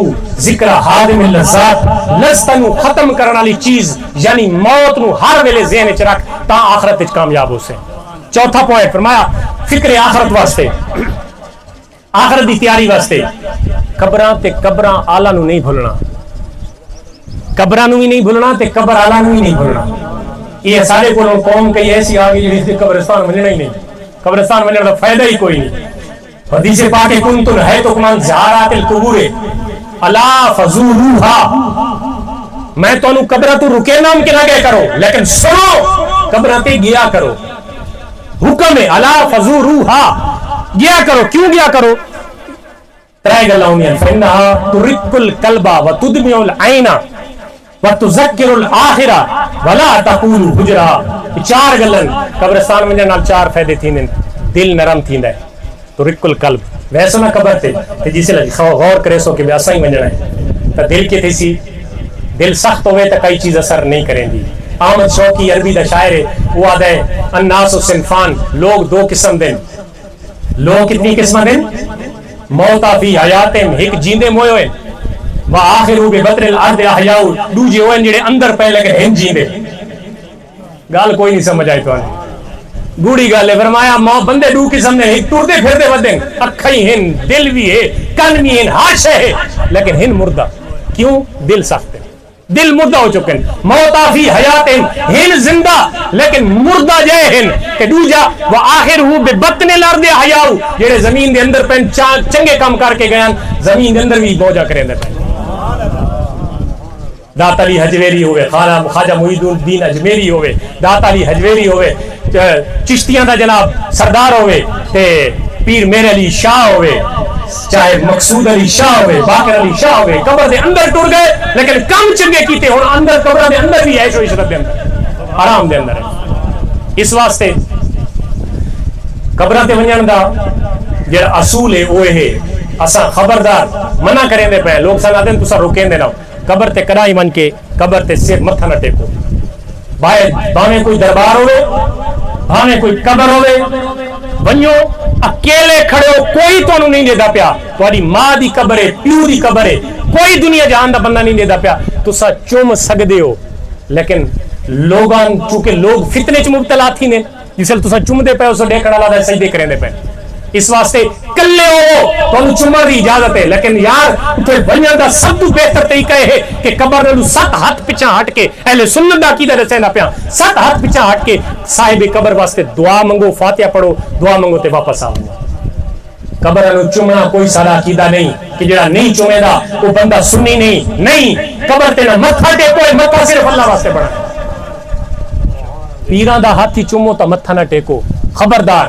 S1: ذکر حادم اللذات, لذت نو ختم کرنے والی چیز یعنی موت نو ہر ویلے ذہن وچ رکھ تا آخرت وچ کامیاب ہو سے. چوتھا پوائنٹ فرمایا فکر آخرت واسطے, آخرت دی تیاری واسطے. قبراں تے قبراں آلہ نو نہیں بھولنا, قبراں نو بھی نہیں بھولنا تے قبر آلہ نو بھی نہیں بھولنا. یہ سارے کو قوم کئی ایسی آ گئی جس قبرستان ملنا ہی نہیں, قبرستان ملنے کا فائدہ ہی کوئی نہیں. حدیث پاک کنتم حیتکم زیارات القبور الا فزوروها, میں تو قبرہ تو رکے نام کے نہ گئے کرو لیکن سنو قبرہ تے گیا کرو. حکم ہے الا فزوروها, گیا کرو. کیوں گیا کرو؟ ترے گلاں ہوندیاں, فإنها ترق القلب وتدمع العين وتذكر الآخرة ولا تقول حجرا. چار گلاں قبرستان ونجن نال چار فائدے تھیندے, دل نرم تھیندا ہے, ترق القلب. ویسے نہ قبر تے جس لے غور کرے سو کہ ویسا ہی ونجنا ہے تے دل کے تھی سی, دل سخت ہوئے تو کئی چیز اثر نہیں کریں گی. احمد شوقی عربی دا شاعر ہے, وہ آدھا ہے الناس صنفان, لوگ دو قسم دیں. لوگ کتنی قسم دیں؟ موتا فی حیاتم, ایک جیندے موئے ہوئے, وآخرو ببطن الارض احیاء, دوجے ہوئے جڑے اندر پہ لگے ہیں جیندے. گال کوئی نہیں سمجھ آئی تو آنے گوڑی گال ہے. فرمایا بندے دو قسم نے, ایک ٹوٹے پھرتے ودیں, اکھائی ہن, دل بھی ہے, کن بھی ہن, ہاتھ ہے, لیکن ہن مردہ. کیوں؟ دل سخت ہے, دل مردہ ہو چکے ہیں. موتا فی حیاتہم, ہن زندہ لیکن مردہ جائے ہن. کہ دوجا وآخرہ ببطن الارض احیاء, جڑے زمین دے اندر پہن چنگے کام کر کے گئے, زمین دے اندر بھی بوجھا کریں دے پہن. دات علی حجویری ہوئے، خواجہ معید الدین اجمیری ہوئے، دات علی حجویری ہوئے، چشتیاں دا جناب سردار ہوئے، تے پیر میر علی شاہ ہوئے، چاہے مقصود علی شاہ ہوئے، باقر علی شاہ ہوئے، قبر دے اندر ٹر گئے لیکن کم چنگے کیتے ہن اندر قبر دے اندر بھی عیش و عشرت دے اندر آرام دے اندر ہے۔ اس واسطے قبراں تے ونجن دا جڑا اصول ہے وہ ہے اساں خبردار منع کریں دے پے، لوگ سن آدن تساں روکیں دے نہ قبر تے کڑائی من کے قبر تے سر متھا نہ ٹیکو، بھاویں کوئی دربار ہوئے بھاویں کوئی قبر ہوئے ونجو اکیلے کھڑے ہو، کوئی تانوں نہیں دیندا پیا، تہاڈی ماں دی قبر ہے، پیو دی قبر ہے، کوئی دنیا جہان دا بندہ نہیں دیندا پیا، تساں چوم سکدے ہو لیکن لوگاں چونکہ لوگ فتنے چ مبتلا تھی نے جس لئے تساں چوم دے پے اس ڈیکڑا لا دے سجدے کریں دے پے، اس واسطے کلے ہو تانوں چومن دی اجازت ہے لیکن یار تے ونجن دا سب تو بہتر طریقہ ہے کہ قبر نوں 7 ہاتھ پیچھے ہٹ کے اہل سنت دا عقیدہ دسیندا پیا 7 ہاتھ پیچھے ہٹ کے صاحب قبر واسطے دعا منگو، فاتحہ پڑھو، دعا منگو تے واپس آؤ۔ قبر نوں چومنا کوئی سارا عقیدہ نہیں کہ جڑا نہیں چومے دا وہ بندہ سنی نہیں، قبر تے نہ متھا ٹیکو، متھا صرف اللہ واسطے بنا، پیراں دا ہاتھ ہی چومو تا متھا نہ ٹیکو، خبردار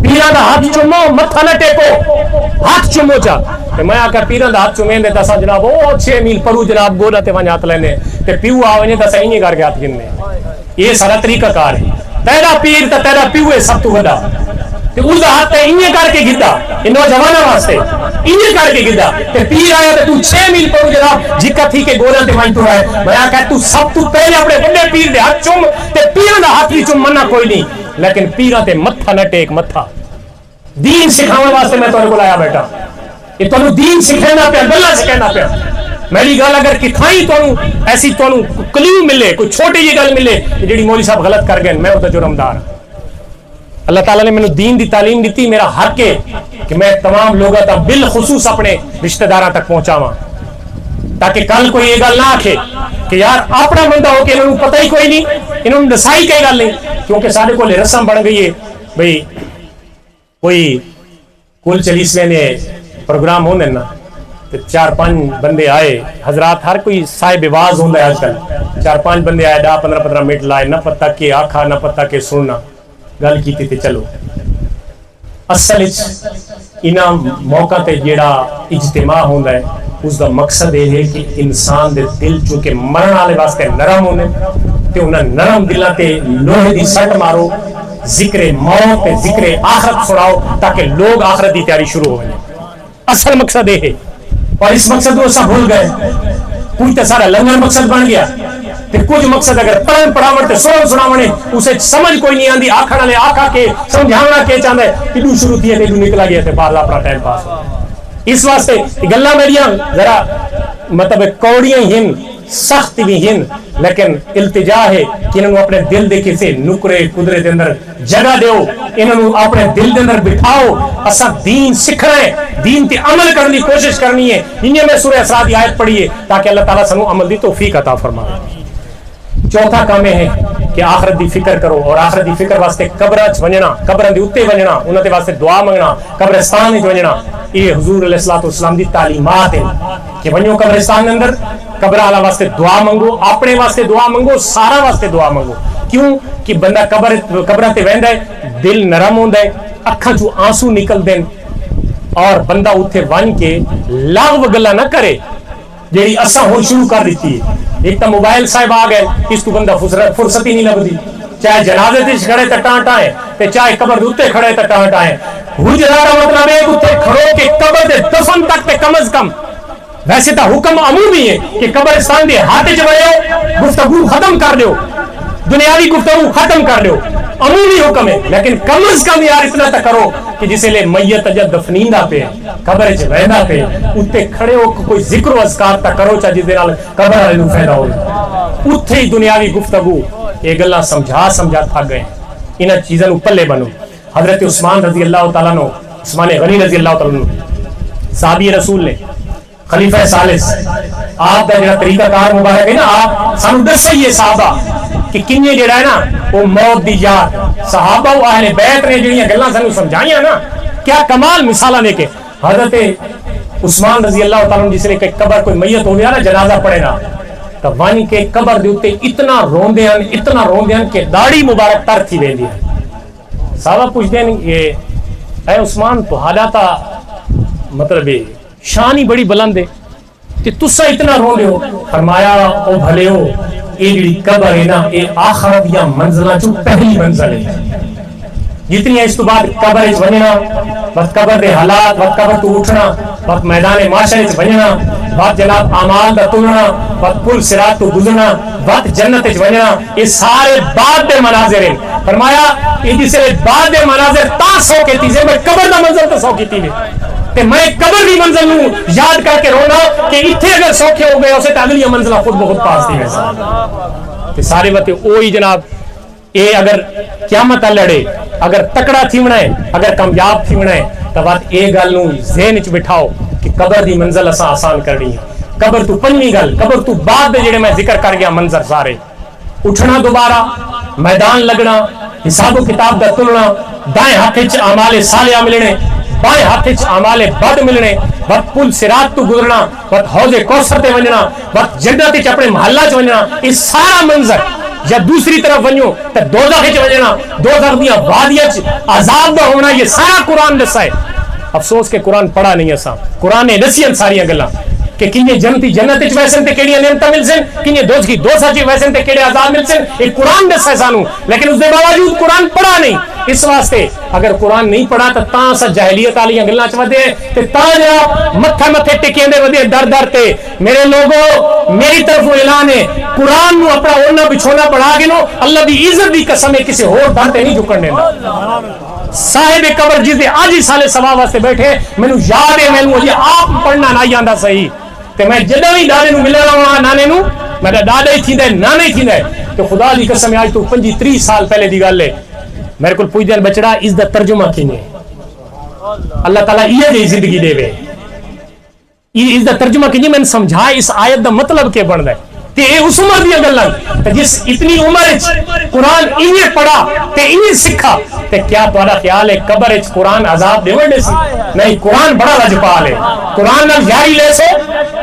S1: پیراں دا ہاتھ چومو متھا نہ ٹیکو، ہاتھ چومو چا تے میں آکر پیراں دا ہاتھ چومیں دے تساں جناب او 6 میل پرو جناب گوڑا تے ونج ہاتھ لینے تے پیو آ ونجے تساں اینی کر کے ہاتھ گننے، یہ سارا طریقہ کار ہے، تیرا پیر تے تیرا پیو ہے سب تو وڈا تے اس دا ہاتھ تے اینی کر کے گدا ان نوجواناں واسطے اینی کر کے گدا تے پیر آیا تے تو 6 میل پرو جناب جکا تھی کے گوڑا تے ونج تو ہے، میں آکھیا تو سب تو پہلے اپنے بڑے پیر دے ہاتھ چوم تے پیراں دا ہاتھ بھی چومنا کوئی نہیں لیکن پیراں تے متھا نہ ٹیک، متھا دین سکھانے واسطے میں تمہیں بلایا بیٹا، یہ تمہیں دین سکھانا پیا، گلا سکھانا پیا، میری گل اگر کتھائی تمہیں ایسی تمہیں کلیو ملے، کوئی چھوٹی جی گل ملے جیڑی مولوی صاحب غلط کر گئے، میں وہ جرمدار۔ اللہ تعالیٰ نے مینوں دین دی تعلیم دیتی، میرا حق ہے کہ میں تمام لوگوں تک بالخصوص اپنے رشتہ داراں تک پہنچاواں تاکہ کل کوئی یہ گل نہ آکھے کہ یار اپنا بندہ ہو کے انہوں پتہ ہی کوئی نہیں، انہوں نے دسائی کوئی گل نہیں، کیونکہ سارے کو رسم بن گئی ہے بھئی کوئی کل 40 نے پروگرام ہونے نا 4-5 بندے آئے حضرات، ہر کوئی صاحب واز ہوتا ہے آج کل، 4-5 بندے آئے 10-15 منٹ لائے، نہ پتہ کہ آکھا نہ پتہ کہ سننا، گل کی تھی چلو اصل انہاں موقع تے جیڑا اجتماع ہوتا ہے اس دا مقصد یہ ہے کہ انسان دے دل چونکہ مرن والے واسطے نرم ہونے تے انہاں نرم دلاں تے لوہے دی سٹ مارو، ذکر موت تے ذکر آخرت سناؤ تاکہ لوگ آخرت دی تیاری شروع ہو جائے، اصل مقصد یہ ہے، اور اس مقصد کو سب بھول گئے، کچھ تو سارا لنگر مقصد بن گیا تے کچھ مقصد اگر پڑھن پڑھاون تے سناونے اسے سمجھ کوئی نہیں آندی، آکھن والے آکھا کے سمجھاونا کے چاہندا ہے کدو شروع تھی تے نکلا گیا تے بعد اپنا ٹائم پاس۔ اس واسطے گلاں میریاں ذرا مطلب کوڑیاں ہن سخت بھی ہن لیکن التجا ہے کہ انہوں اپنے دل دے کسے نکرے قدرے دے اندر جگہ دیو، انہوں اپنے دل دے اندر بٹھاؤ، اساں دین سکھنا ہے، دین تے عمل کرنے کی کوشش کرنی ہے، انہیں میں سورہ اسراء دی آیت پڑھی ہے تاکہ اللہ تعالیٰ سنو عمل دی توفیق عطا فرمائے۔ چوتھا کام ہے کہ آخرت دی فکر کرو، اور آخرت دی فکر واسطے قبراں چ ونجنا، قبراں دے اوتے ونجنا، انہاں دے واسطے دعا منگنا، قبرستان وچ ونجنا، یہ حضور علیہ الصلوۃ والسلام دی تعلیمات ہیں کہ ونجو قبرستان دے اندر قبر والا واسطے دعا منگو، اپنے واسطے دعا منگو، سارا واسطے دعا منگو، کیوں کہ بندہ قبراں تے ویندا ہے دل نرم ہوندا ہے، اکھاں چوں آنسو نکل دین، اور بندہ اوتھے ون کے لاغو گلاں نہ کرے جیڑی اساں ہن شروع کر دتی ہے۔ ایک تو موبائل صاحب آ گئے، اس تو بندہ فرصت ہی نہیں لگتی، چاہے جنازے تے کھڑے تے ٹانٹا ہے تے چاہے قبر دے اوتے کھڑے تے ٹانٹا ہے، حجرا دا مطلب ہے اوتے کھڑو کہ قبر دے دفن تک تے کم از کم، ویسے تو حکم عمومی ہے کہ قبرستان دے ہاتھ چ وڑو، گفتگو ختم کر دیو، دنیاوی گفتگو ختم کر دیو، عمومی حکم ہے، لیکن کم از کم یار اتنا تک کرو کہ جسے لے میت جب دفنیندا پے قبر چ ویندا پے اوتے کھڑے ہو کوئی ذکر و اذکار تک کرو چا جس دے نال قبر والے نوں فائدہ ہوے، اوتھے ہی دنیاوی گفتگو یہ گلاں سمجھا تھک گئے، انہاں چیزاں نوں پلے بنو۔ حضرت عثمان رضی اللہ تعالیٰ عنہ، عثمان غنی رضی اللہ تعالیٰ عنہ صحابی رسول نے، خلیفہ ثالث، آپ کا جڑا طریقہ کار مبارک ہے نا، آپ سانو دسئیے صحابہ کہ کنجے جڑا ہے نا وہ موت دی یاد، صحابہ و اہل بیت نے جڑیاں گلاں سانو سمجھائیاں نا، کیا کمال مثالاں نے کہ حضرت عثمان رضی اللہ تعالیٰ عنہ جس نے کہ قبر کوئی میت ہو گیا نا، جنازہ پڑھے نا، تو ون کے قبر دے اوتے اتنا روندے ہیں کہ داڑھی مبارک تر تھی ویندی ہے. صحابہ پوچھتے ہیں یہ اے عثمان تہاڈا تا مطلب شان ہی بڑی بلند ہے تے تسا اتنا روندے ہو. فرمایا او بھلے ہو یہ جڑی قبر ہے نا یہ آخرت یا منزلاں چوں پہلی منزل ہے. جتنی اس تو بعد قبر وچ ونجنا بس قبر دے حالات بس قبر تو اٹھنا بس میدان معاشرے وچ ونجنا بس جناب اعمال دا تلنا بس پل صراط تو گزرنا بس جنت وچ ونجنا یہ سارے بعد دے مناظر ہیں. فرمایا یہ جس بعد دے مناظر تا سو کے تیزے میں قبر دا منظر تو سو کیتی ہے تے میں قبر دی منزل نو یاد کر کے رونا کہ ایتھے اگر سوکھے ہو گئے اسے تے اگلی منزل خود بخود پاس دی ویسا تے سارے وتے اوہی جناب اے اگر قیامت لڑے اگر تکڑا تھیونا ہے اگر کامیاب تھیونا ہے تو بات اے گل نو ذہن وچ بٹھاؤ کہ قبر دی منزل اساں آسان کرنی ہے. قبر تو پنجویں گل قبر تو بعد دے جڑے میں ذکر کر گیا منظر سارے اٹھنا دوبارہ میدان لگنا حساب و کتاب دا تلنا دائیں ہاتھ وچ اعمال صالحہ ملنے بائیں ہاتھ وچ اعمال بد ملنے وقت پل صراط تو گزرنا وقت حوض کوثر تے ونجنا وقت جنت وچ اپنے محلہ چ ونجنا یہ سارا منظر یا دوسری طرف ونجو تے دوزخ وچ ونجنا دوزخ دی وادیاں وچ عذاب دا ہونا یہ سارا قرآن دسا ہے. افسوس کہ قرآن پڑھا نہیں اساں. قرآن نے دسیاں ساریاں گلاں کہ کنجے جنتی جنت وچ ویسن تے کیڑیاں نعمتاں ملسن کنجے دوزخی دوزخ وچ ویسن تے کیڑے عذاب ملسن یہ قرآن دسا ہے سانو لیکن اس دے باوجود قرآن پڑھا نہیں. اس واسطے اگر قرآن نہیں پڑھا تو تاں سا جاہلیت والیاں گلاں چ ودے تے تاں جا متھے ٹکے دے ودے در در تے. میرے لوگوں میری طرف اعلان ہے قرآن نو اپنا اوڑھنا بچھونا پڑھا کے نو اللہ دی عزت دی قسم ہے کسی ہور در تے نہیں جھکن دیندا. صاحب قبر جس دے آج ہی سالے ثواب واسطے بیٹھے مینوں یاد ہے مینوں یہ آپ پڑھنا نہ آندا صحیح تے میں جدوں ہی دادے نو ملنا وا نانے نو میرا دادا ہی تھیندا ہے نانا ہی تھیندا ہے کہ خدا دی قسم آج تو 25-30 سال پہلے دی گل ہے میرے کو پوچھ دین بچڑا اس دا ترجمہ کینے اللہ تعالیٰ یہ دی زندگی دے وے اس دا ترجمہ کینے میں سمجھا اس آیت دا مطلب کے بن ہے تے اے اس عمر دی گلاں تے جس اتنی عمر وچ قرآن انہیں پڑھا تے انہیں سکھا تے کیا تہاڈا خیال ہے قبر وچ قرآن عذاب دے وڑے سی؟ نہیں قرآن بڑا لجپال ہے. قرآن نال یاری لے سو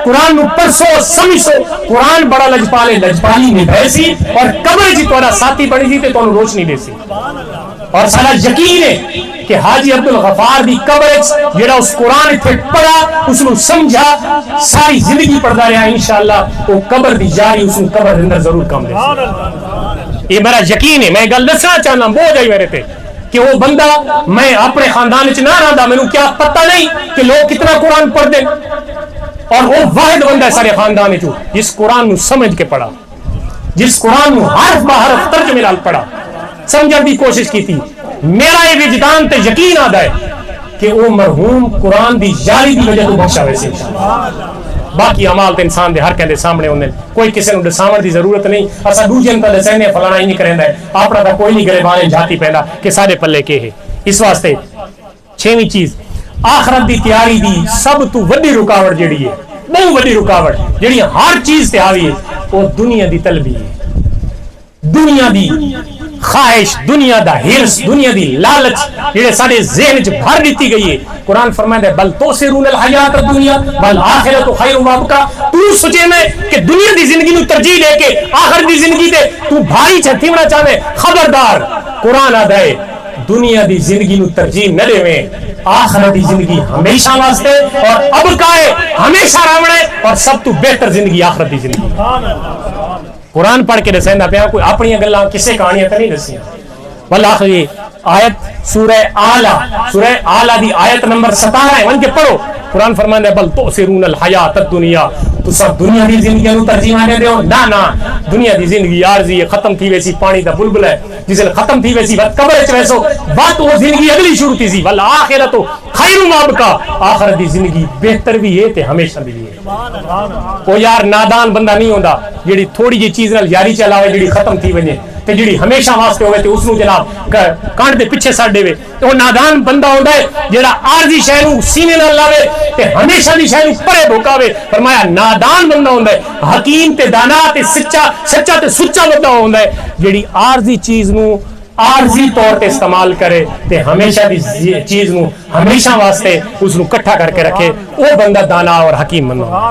S1: قرآن نو پرسو سمجھو قرآن بڑا لجپال ہے لجپالی نبھے سی اور قبر وچ تہاڈا ساتھی بنی سی تے تانوں روشنی دے سی. اور سارا یقین ہے کہ حاجی عبدالغفار دی قبر جڑا اس قرآن اتنے پڑھا اس نو سمجھا ساری زندگی پڑھتا رہا انشاءاللہ وہ قبر دی جاری اس قبر دے اندر ضرور کام دے. یہ میرا یقین ہے. میں گل دسنا چاہنا بوجھ آئی میرے تے کہ وہ بندہ میں اپنے خاندان وچ نہ رہندا مینوں کیا پتہ نہیں کہ لوگ کتنا قرآن پڑھ دے اور وہ واحد بندہ ہے سارے خاندان وچ جس قرآن نو سمجھ کے پڑھا جس قرآن نو حرف بہ حرف ترجمے نال پڑھا سمجھن دی کوشش کی تھی. میرا یہ وجدان تے یقین آتا ہے کہ وہ مرحوم قرآن دی جاری دی وجہ تو بخشا ویسے. باقی اعمال تے انسان دے ہر کہندے سامنے ہوندے کوئی کسی نو دساون دی ضرورت نہیں. اسا دوجے نوں تے دسنے فلانا ہی نہیں کریندا ہے اپنا تا کوئی نہیں گریبانے جاتی پیندا کہ سارے پلے کے ہے. اس واسطے چھویں چیز آخرت دی تیاری دی سب تو وڈی رکاوٹ جڑی ہے بہت وڈی رکاوٹ جڑی ہر چیز تے حاوی ہے وہ دنیا دی طلبی ہے. دنیا دی خواہش دنیا دا ہرس دنیا دی لالچ جڑے سارے ذہن وچ بھر دتی گئی ہے. قرآن فرماتا ہے بل توسرون الحیات الدنیا بل آخرت خیر و ابقا. تو سوچے میں کہ دنیا دی زندگی نو ترجیح دے کے آخر دی زندگی تے تو بھاری چھتیونا چاہے خبردار قرآن آدا ہے دنیا دی زندگی نو ترجیح نہ دے آخرت دی زندگی ہمیشہ واسطے اور ابقا ہے ہمیشہ رہنا ہے اور سب تو بہتر زندگی آخرت دی زندگی. قرآن پڑھ کے دسیندا پیا کوئی اپنی گلاں کسے کہانیاں تے نہیں دسیاں. والآخری آیت سورہ اعلی دی آیت نمبر 17 ہے ون کے پڑھو. قرآن فرماندا ہے بل تؤثرون الحیات الدنیا تو سب دنیا دی زندگی نو ترجیح دے دیو نہ دنیا دی زندگی عارضی ہے ختم تھی ویسی پانی دا بلبل ہے جس نے ختم تھی ویسی وقت قبر وچ ویسو بات وہ زندگی اگلی شروع تھی سی والآخرت خیر و ابقا. آخرت دی زندگی بہتر بھی ہے تے ہمیشہ بھی ہے. کوئی یار نادان بندہ نہیں ہوندا جڑی تھوڑی جی چیز نال یاری چلاوے جڑی ختم تھی ونجے تے جڑی ہمیشہ واسطے ہوے تے اس نو جناب کانڈ دے پیچھے سٹ دے تے وہ نادان بندہ ہوندا ہے جڑا عارضی شے نو سینے نال لاوے تے ہمیشہ دی شے نو پرے بھکاوے. فرمایا نادان بندہ ہوندا ہے حکیم تے دانا تے سچا تے سچا بندہ ہوندا ہے جڑی عارضی چیز نو عارضی طور تے استعمال کرے تے ہمیشہ دی چیز نو ہمیشہ واسطے اس نو اکٹھا کر کے رکھے وہ بندہ دانا اور حکیم بندہ.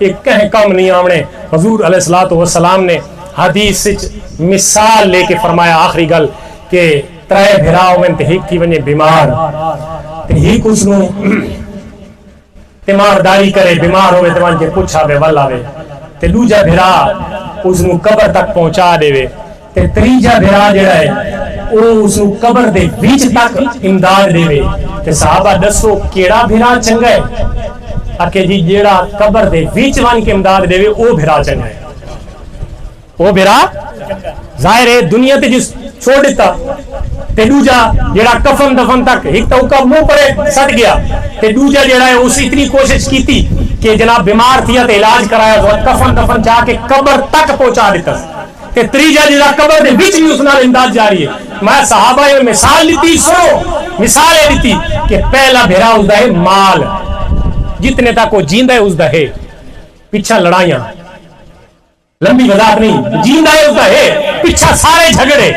S1: ایک کہیں کم نہیں آمنے. حضور علیہ الصلوۃ والسلام نے حدیث مثال لے کے فرمایا آخری گل کہ ترے بھرا ہوئن تے ہک تھی ونجے بیمار تے ہک اس نو تیمارداری کرے بیمار ہوئے تے وانجے پوچھا بے ول آوے تے دوجا بھرا اس نو قبر تک پہنچا دے وے تے تریجا بھرا جڑا ہے او اس نو قبر دے وچ تک امداد دے وے. تے صحابہ دسو کیڑا بھرا چنگا ہے؟ اکے جی جیڑا قبر دے وچ وان کے امداد دے وے او بھرا چنگا ہے. او بھرا ظاہر ہے دنیا تے جس چھوڑ دیتا تے دوجا جیڑا کفن دفن تک ایک تو کا منہ پڑے سٹ گیا تے دوجا جیڑا ہے اس اتنی کوشش کیتی کہ جناب بیمار تھیا تے علاج کرایا تو کفن دفن چاہ کے قبر تک پہنچا دیتا تے تریجا جیڑا قبر دے وچ بھی اس نال امداد جاری ہے. میں صحابہ یہ مثال لیتی سنو مثال یہ لیتی کہ پہلا بھیرا اس دا ہے مال جتنے تک وہ جیندہ ہے اس دا ہے پیچھا لڑائیاں لمبی وضاحت نہیں جیندہ ہے اس دا ہے پیچھا سارے جھگڑے.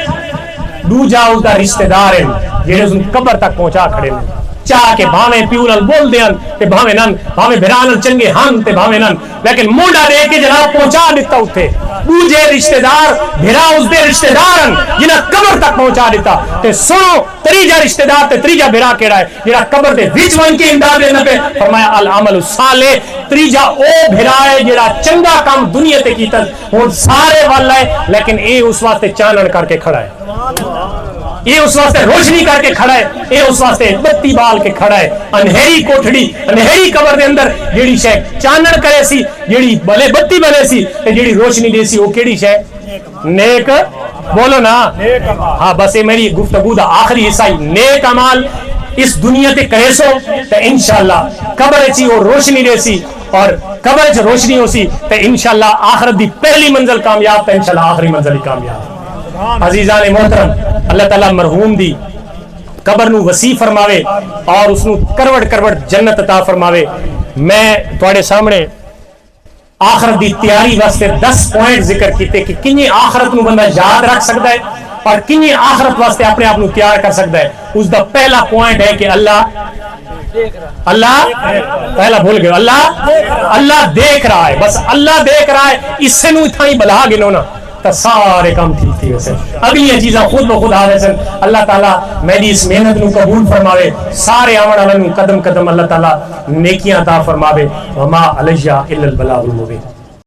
S1: دوجا اس دا رشتہ دار ہے جڑے اس قبر تک پہنچا کھڑے ہیں چاہ کے بھاویں پیو نال بول دیان تے بھاویں نن بھاویں بھرا نال چنگے ہن تے بھاویں نن لیکن مونڈا دے کے جناب پہنچا دیتا اوتھے. دوجے رشتہ دار بھرا اس دے رشتہ دار جنہاں قبر تک پہنچا دیتا تے سنو تریجا رشتہ دار تے تریجا بھرا کیڑا ہے جڑا قبر دے وچ ون کے امداد دینا پہ فرمایا العمل الصالح. تریجا او بھرا ہے جڑا چنگا کام دنیا تے کیتا ہن سارے والا ہے لیکن اے اس واسطے چانن کر کے کھڑا ہے یہ اس واسطے روشنی کر کے کھڑا ہے یہ اس واسطے بتی بال کے کھڑا ہے. انہیری کوٹھڑی انہیری قبر دے اندر جیڑی شے چانن کرے سی جیڑی بلے بتی بنے سی تے جیڑی روشنی دے سی وہ کیڑی شے نیک بولو نا ہاں بس یہ میری گفتگو دا آخری حصہ ہی نیک اعمال اس دنیا تے کرے سو تے انشاءاللہ قبر چی وہ روشنی دے سی اور قبر چ روشنی ہو سی تے انشاءاللہ آخرت دی پہلی منزل کامیاب تے انشاءاللہ آخری منزل کامیاب. عزیزان محترم اللہ تعالیٰ مرحوم دی قبر نو وسیع فرماوے اور اس نو کروڑ کروڑ جنت عطا فرماوے. میں تواڈے سامنے آخرت دی تیاری واسطے 10 پوائنٹ ذکر کیتے کہ کنی آخرت نو بندہ یاد رکھ سکتا ہے اور کنی آخرت واسطے اپنے آپ نو تیار کر سکتا ہے. اس دا پہلا پوائنٹ ہے کہ اللہ پہلا بھول گئے اللہ دیکھ رہا ہے. بس اللہ دیکھ رہا ہے اس سے نو اتنا ہی بلا گنو نا تو سارے کام ٹھیک تھی. ویسے ابھی یہ چیزیں خود بخود آ رہے ہیں. اللہ تعالیٰ میری اس محنت نو قبول فرماوے سارے آمن والوں قدم قدم اللہ تعالیٰ نیکیاں عطا فرماوے. وما علیہ الا البلاغ المبین.